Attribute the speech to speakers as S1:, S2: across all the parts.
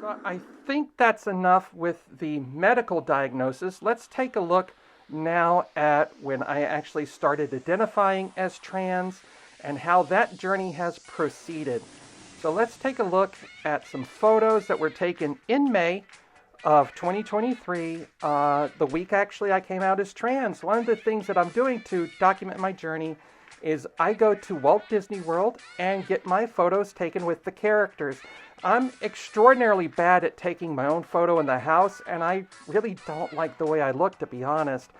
S1: So I think that's enough with the medical diagnosis. Let's take a look now at when I actually started identifying as trans and how that journey has proceeded. So let's take a look at some photos that were taken in May of 2023, the week actually I came out as trans. One of the things that I'm doing to document my journey is I go to Walt Disney World and get my photos taken with the characters. I'm extraordinarily bad at taking my own photo in the house, and I really don't like the way I look, to be honest.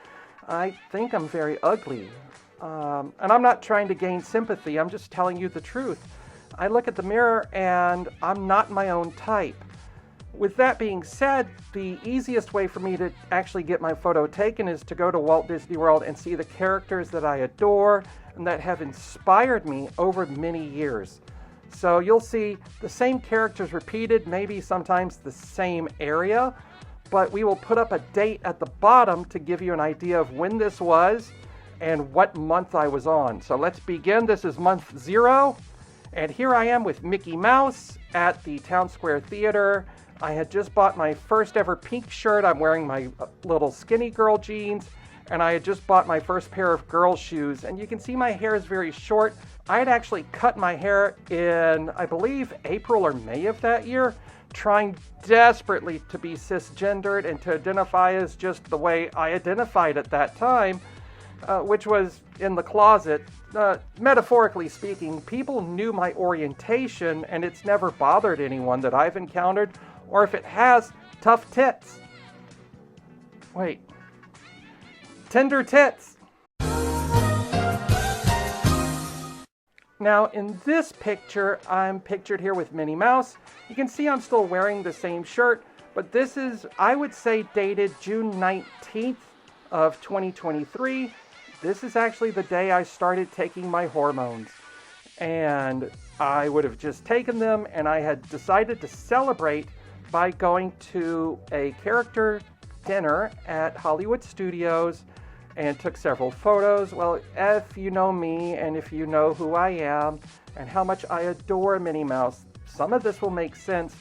S1: I think I'm very ugly. And I'm not trying to gain sympathy, I'm just telling you the truth. I look at the mirror and I'm not my own type. With that being said, the easiest way for me to actually get my photo taken is to go to Walt Disney World and see the characters that I adore and that have inspired me over many years. So you'll see the same characters repeated, maybe sometimes the same area, but we will put up a date at the bottom to give you an idea of when this was and what month I was on. So let's begin. This is month 0, and here I am with Mickey Mouse at the Town Square Theater. I had just bought my first ever pink shirt. I'm wearing my little skinny girl jeans, and I had just bought my first pair of girl shoes. And you can see my hair is very short. I had actually cut my hair in, I believe, April or May of that year, trying desperately to be cisgendered and to identify as just the way I identified at that time, which was in the closet. Metaphorically speaking, people knew my orientation, and it's never bothered anyone that I've encountered, or if it has, tough tits. Wait. Tender tits. Now, in this picture, I'm pictured here with Minnie Mouse. You can see I'm still wearing the same shirt, but this is, I would say, dated June 19th of 2023. This is actually the day I started taking my hormones. And I would have just taken them, and I had decided to celebrate by going to a character dinner at Hollywood Studios and took several photos. Well, if you know me and if you know who I am and how much I adore Minnie Mouse, some of this will make sense.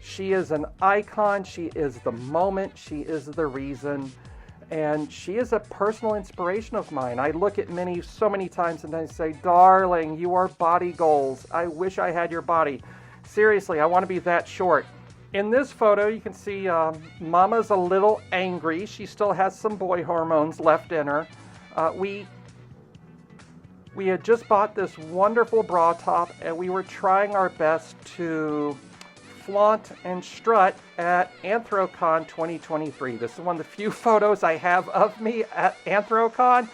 S1: She is an icon, she is the moment, she is the reason, and she is a personal inspiration of mine. I look at Minnie so many times and I say, darling, you are body goals. I wish I had your body. Seriously, I want to be that short. In this photo, you can see Mama's a little angry. She still has some boy hormones left in her. We had just bought this wonderful bra top, and we were trying our best to flaunt and strut at Anthrocon 2023. This is one of the few photos I have of me at Anthrocon.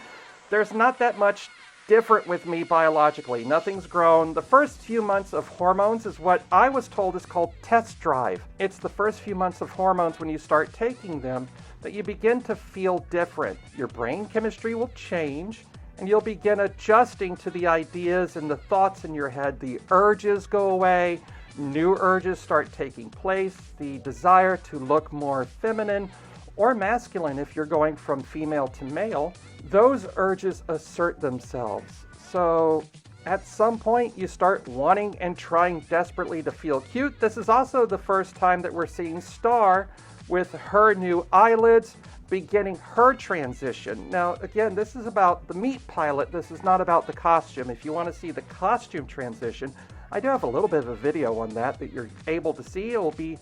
S1: There's not that much different with me biologically. Nothing's grown. The first few months of hormones is what I was told is called test drive. It's the first few months of hormones when you start taking them that you begin to feel different. Your brain chemistry will change and you'll begin adjusting to the ideas and the thoughts in your head. The urges go away. New urges start taking place. The desire to look more feminine or masculine if you're going from female to male, those urges assert themselves. So at some point you start wanting and trying desperately to feel cute. This is also the first time that we're seeing Star with her new eyelids beginning her transition. Now again, this is about the meat pilot. This is not about the costume. If you want to see the costume transition, I do have a little bit of a video on that you're able to see. It will be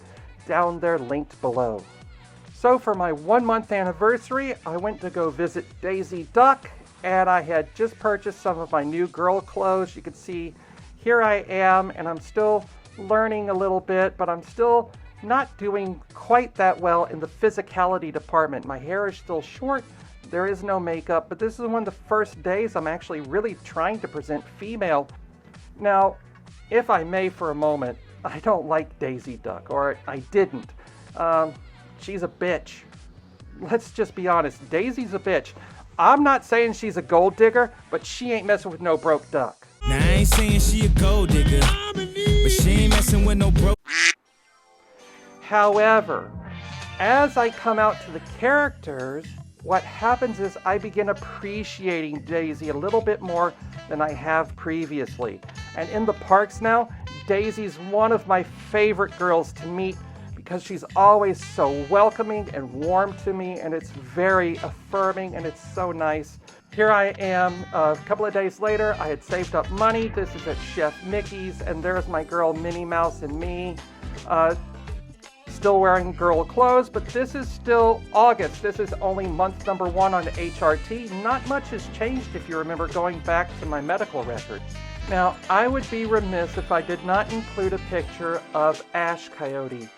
S1: down there linked below. So for my 1-month anniversary, I went to go visit Daisy Duck, and I had just purchased some of my new girl clothes. You can see here I am, and I'm still learning a little bit, but I'm still not doing quite that well in the physicality department. My hair is still short, there is no makeup, but this is one of the first days I'm actually really trying to present female. Now, if I may for a moment, I don't like Daisy Duck, or I didn't. She's a bitch. Let's just be honest. Daisy's a bitch. I'm not saying she's a gold digger, but she ain't messing with no broke duck.
S2: Now I ain't saying she a gold digger, but she ain't messing with no broke.
S1: However, as I come out to the characters, what happens is I begin appreciating Daisy a little bit more than I have previously. And in the parks now, Daisy's one of my favorite girls to meet because she's always so welcoming and warm to me, and it's very affirming, and it's so nice. Here I am a couple of days later. I had saved up money. This is at Chef Mickey's, and there's my girl Minnie Mouse and me. Still wearing girl clothes, but this is still August. This is only month number 1 on HRT. Not much has changed if you remember going back to my medical records. Now, I would be remiss if I did not include a picture of Ash Coyote.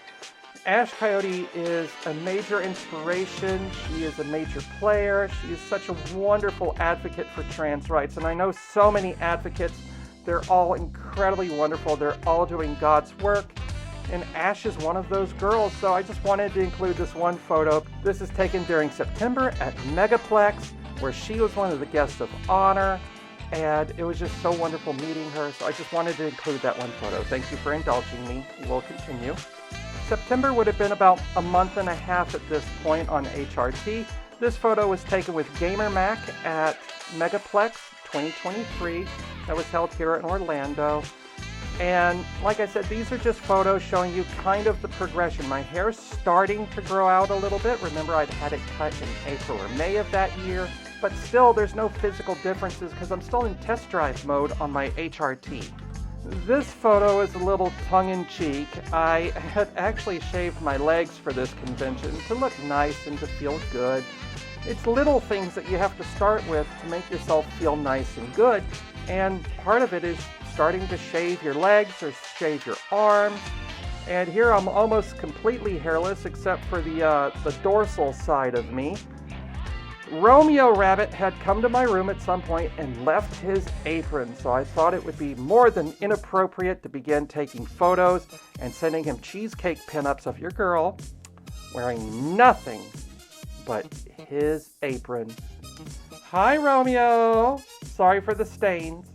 S1: Ash Coyote is a major inspiration. She is a major player. She is such a wonderful advocate for trans rights. And I know so many advocates. They're all incredibly wonderful. They're all doing God's work. And Ash is one of those girls, so I just wanted to include this one photo. This is taken during September at Megaplex, where she was one of the guests of honor, and it was just so wonderful meeting her, so I just wanted to include that one photo. Thank you for indulging me. We'll continue. September would have been about a month and a half at this point on HRT. This photo was taken with Gamer Mac at Megaplex 2023. That was held here in Orlando. And like I said, these are just photos showing you kind of the progression. My hair's starting to grow out a little bit. Remember, I'd had it cut in April or May of that year. But still, there's no physical differences because I'm still in test drive mode on my HRT. This photo is a little tongue-in-cheek. I had actually shaved my legs for this convention to look nice and to feel good. It's little things that you have to start with to make yourself feel nice and good. And part of it is starting to shave your legs or shave your arms. And here I'm almost completely hairless except for the dorsal side of me. Romeo Rabbit had come to my room at some point and left his apron, so I thought it would be more than inappropriate to begin taking photos and sending him cheesecake pinups of your girl wearing nothing but his apron. Hi, Romeo. Sorry for the stains.